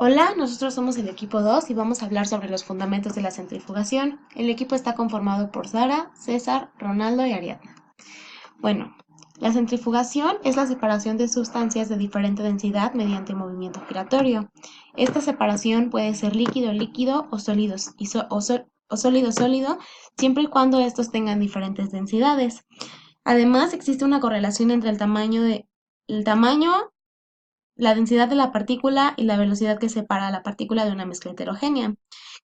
Hola, nosotros somos el equipo 2 y vamos a hablar sobre los fundamentos de la centrifugación. El equipo está conformado por Sara, César, Ronaldo y Ariadna. Bueno, la centrifugación es la separación de sustancias de diferente densidad mediante movimiento giratorio. Esta separación puede ser líquido-líquido o sólido-sólido, siempre y cuando estos tengan diferentes densidades. Además, existe una correlación entre el tamaño, la densidad de la partícula y la velocidad que separa a la partícula de una mezcla heterogénea.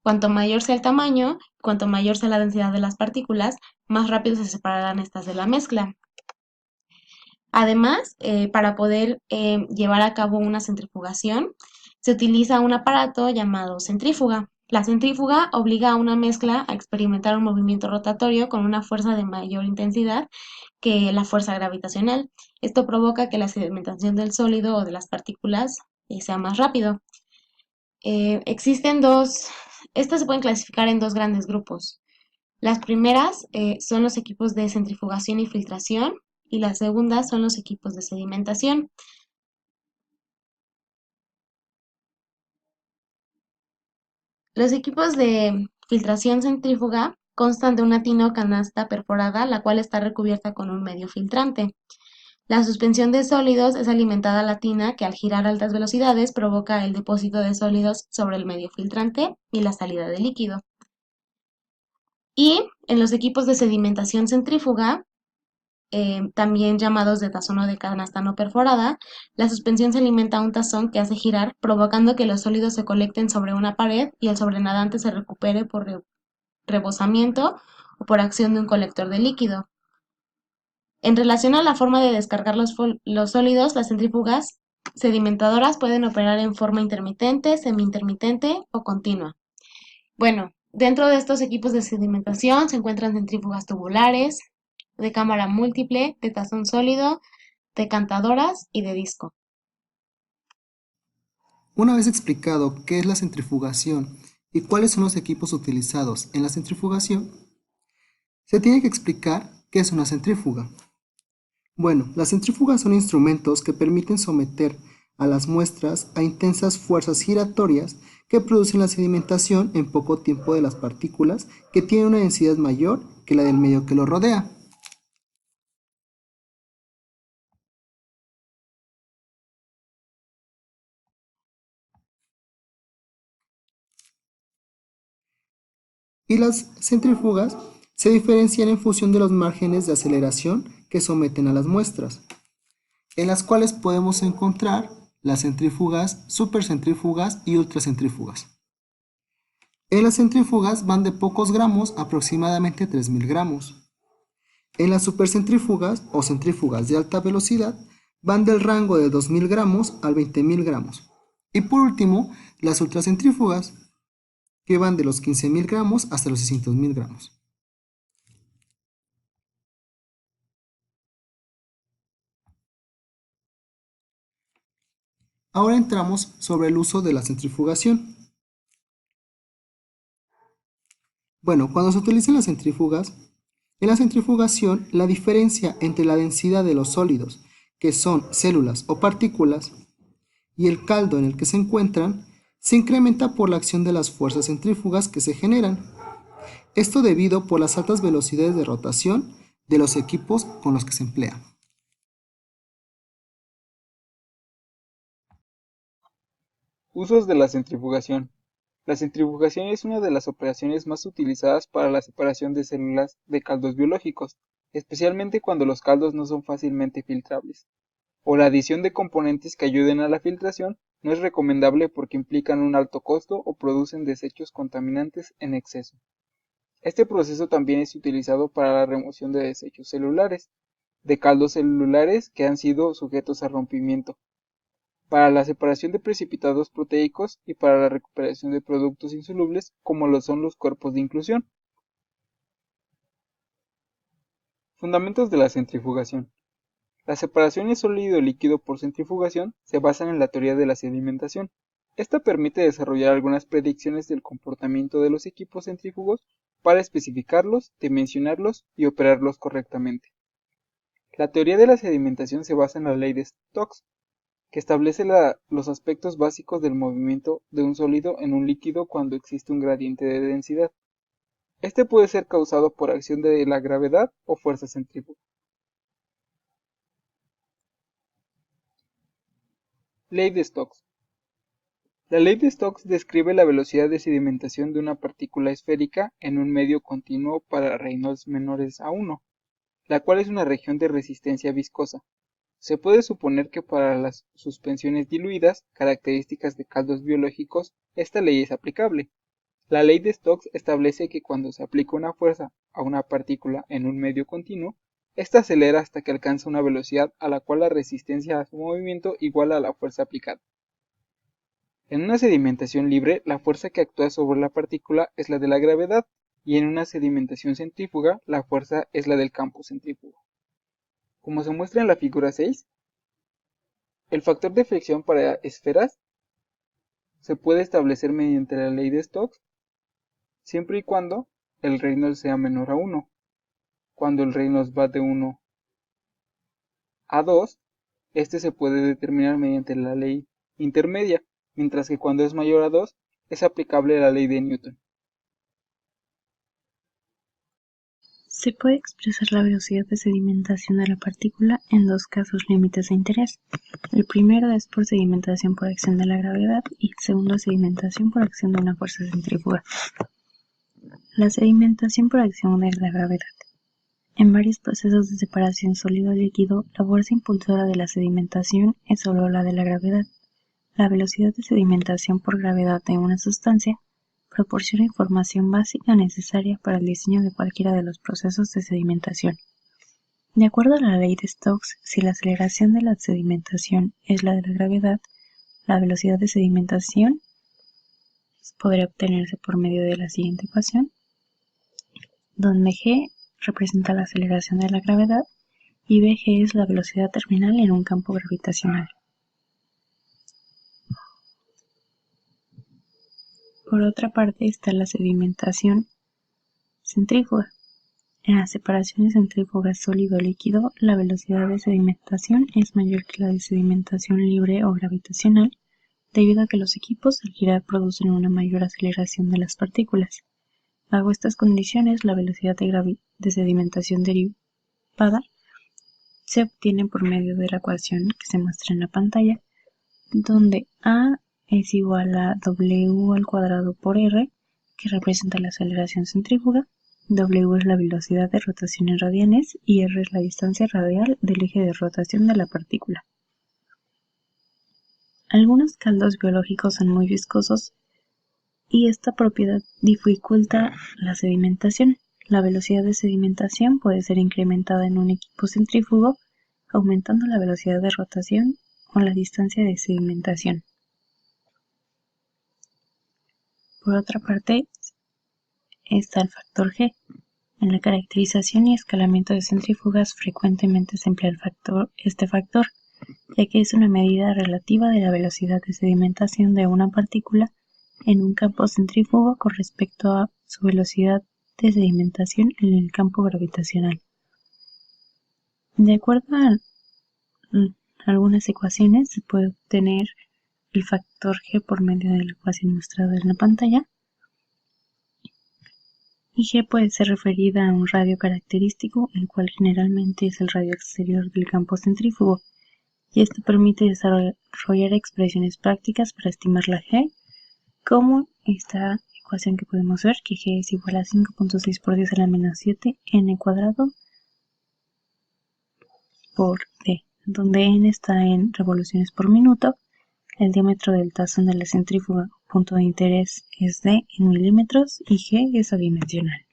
Cuanto mayor sea el tamaño, cuanto mayor sea la densidad de las partículas, más rápido se separarán estas de la mezcla. Además, para poder llevar a cabo una centrifugación, se utiliza un aparato llamado centrífuga. La centrífuga obliga a una mezcla a experimentar un movimiento rotatorio con una fuerza de mayor intensidad que la fuerza gravitacional. Esto provoca que la sedimentación del sólido o de las partículas sea más rápido. Existen estas se pueden clasificar en dos grandes grupos. Las primeras son los equipos de centrifugación y filtración y las segundas son los equipos de sedimentación. Los equipos de filtración centrífuga constan de una tina o canasta perforada, la cual está recubierta con un medio filtrante. La suspensión de sólidos es alimentada a la tina que al girar a altas velocidades provoca el depósito de sólidos sobre el medio filtrante y la salida de líquido. Y en los equipos de sedimentación centrífuga, también llamados de tazón o de canasta no perforada, la suspensión se alimenta a un tazón que hace girar, provocando que los sólidos se colecten sobre una pared y el sobrenadante se recupere por rebosamiento o por acción de un colector de líquido. En relación a la forma de descargar los sólidos, las centrífugas sedimentadoras pueden operar en forma intermitente, semi-intermitente o continua. Bueno, dentro de estos equipos de sedimentación se encuentran centrífugas tubulares, de cámara múltiple, de tazón sólido, decantadoras y de disco. Una vez explicado qué es la centrifugación y cuáles son los equipos utilizados en la centrifugación, se tiene que explicar qué es una centrífuga. Bueno, las centrífugas son instrumentos que permiten someter a las muestras a intensas fuerzas giratorias que producen la sedimentación en poco tiempo de las partículas que tienen una densidad mayor que la del medio que lo rodea. Y las centrífugas se diferencian en función de los márgenes de aceleración que someten a las muestras, en las cuales podemos encontrar las centrífugas, supercentrífugas y ultracentrífugas. En las centrífugas van de pocos gramos a aproximadamente 3000 gramos. En las supercentrífugas o centrífugas de alta velocidad van del rango de 2000 gramos a 20.000 gramos. Y por último, las ultracentrífugas, que van de los 15.000 gramos hasta los 600.000 gramos. Ahora entramos sobre el uso de la centrifugación. Bueno, cuando se utilizan las centrífugas, en la centrifugación la diferencia entre la densidad de los sólidos, que son células o partículas, y el caldo en el que se encuentran, se incrementa por la acción de las fuerzas centrífugas que se generan. Esto debido por las altas velocidades de rotación de los equipos con los que se emplea. Usos de la centrifugación. La centrifugación es una de las operaciones más utilizadas para la separación de células de caldos biológicos, especialmente cuando los caldos no son fácilmente filtrables, o la adición de componentes que ayuden a la filtración no es recomendable porque implican un alto costo o producen desechos contaminantes en exceso. Este proceso también es utilizado para la remoción de desechos celulares, de caldos celulares que han sido sujetos a rompimiento, para la separación de precipitados proteicos y para la recuperación de productos insolubles como lo son los cuerpos de inclusión. Fundamentos de la centrifugación. Las separaciones sólido-líquido por centrifugación se basan en la teoría de la sedimentación. Esta permite desarrollar algunas predicciones del comportamiento de los equipos centrífugos para especificarlos, dimensionarlos y operarlos correctamente. La teoría de la sedimentación se basa en la ley de Stokes, que establece los aspectos básicos del movimiento de un sólido en un líquido cuando existe un gradiente de densidad. Este puede ser causado por acción de la gravedad o fuerza centrífuga. Ley de Stokes. La ley de Stokes describe la velocidad de sedimentación de una partícula esférica en un medio continuo para Reynolds menores a 1, la cual es una región de resistencia viscosa. Se puede suponer que para las suspensiones diluidas, características de caldos biológicos, esta ley es aplicable. La ley de Stokes establece que cuando se aplica una fuerza a una partícula en un medio continuo, ésta acelera hasta que alcanza una velocidad a la cual la resistencia a su movimiento iguala a la fuerza aplicada. En una sedimentación libre, la fuerza que actúa sobre la partícula es la de la gravedad, y en una sedimentación centrífuga, la fuerza es la del campo centrífugo. Como se muestra en la figura 6, el factor de fricción para esferas se puede establecer mediante la ley de Stokes, siempre y cuando el Reynolds sea menor a 1. Cuando el Reynolds va de 1 a 2, este se puede determinar mediante la ley intermedia, mientras que cuando es mayor a 2, es aplicable la ley de Newton. Se puede expresar la velocidad de sedimentación de la partícula en dos casos límites de interés. El primero es por sedimentación por acción de la gravedad y el segundo es sedimentación por acción de una fuerza centrífuga. La sedimentación por acción de la gravedad. En varios procesos de separación sólido-líquido, la fuerza impulsora de la sedimentación es solo la de la gravedad. La velocidad de sedimentación por gravedad de una sustancia proporciona información básica necesaria para el diseño de cualquiera de los procesos de sedimentación. De acuerdo a la ley de Stokes, si la aceleración de la sedimentación es la de la gravedad, la velocidad de sedimentación podría obtenerse por medio de la siguiente ecuación, donde g representa la aceleración de la gravedad y bg es la velocidad terminal en un campo gravitacional. Por otra parte está la sedimentación centrífuga. En las separaciones centrífugas sólido-líquido, la velocidad de sedimentación es mayor que la de sedimentación libre o gravitacional, debido a que los equipos al girar producen una mayor aceleración de las partículas. Bajo estas condiciones, la velocidad de sedimentación derivada se obtiene por medio de la ecuación que se muestra en la pantalla, donde A es igual a W al cuadrado por R, que representa la aceleración centrífuga, W es la velocidad de rotación en radianes y R es la distancia radial del eje de rotación de la partícula. Algunos caldos biológicos son muy viscosos y esta propiedad dificulta la sedimentación. La velocidad de sedimentación puede ser incrementada en un equipo centrífugo, aumentando la velocidad de rotación o la distancia de sedimentación. Por otra parte, está el factor G. En la caracterización y escalamiento de centrífugas frecuentemente se emplea este factor, ya que es una medida relativa de la velocidad de sedimentación de una partícula en un campo centrífugo con respecto a su velocidad de sedimentación en el campo gravitacional. De acuerdo a algunas ecuaciones, se puede obtener el factor G por medio de la ecuación mostrada en la pantalla, y G puede ser referida a un radio característico, el cual generalmente es el radio exterior del campo centrífugo, y esto permite desarrollar expresiones prácticas para estimar la G, como esta ecuación que podemos ver, que G es igual a 5.6 por 10 a la menos 7 n cuadrado por D, donde n está en revoluciones por minuto, el diámetro del tazón de la centrífuga punto de interés es D en milímetros y G es adimensional.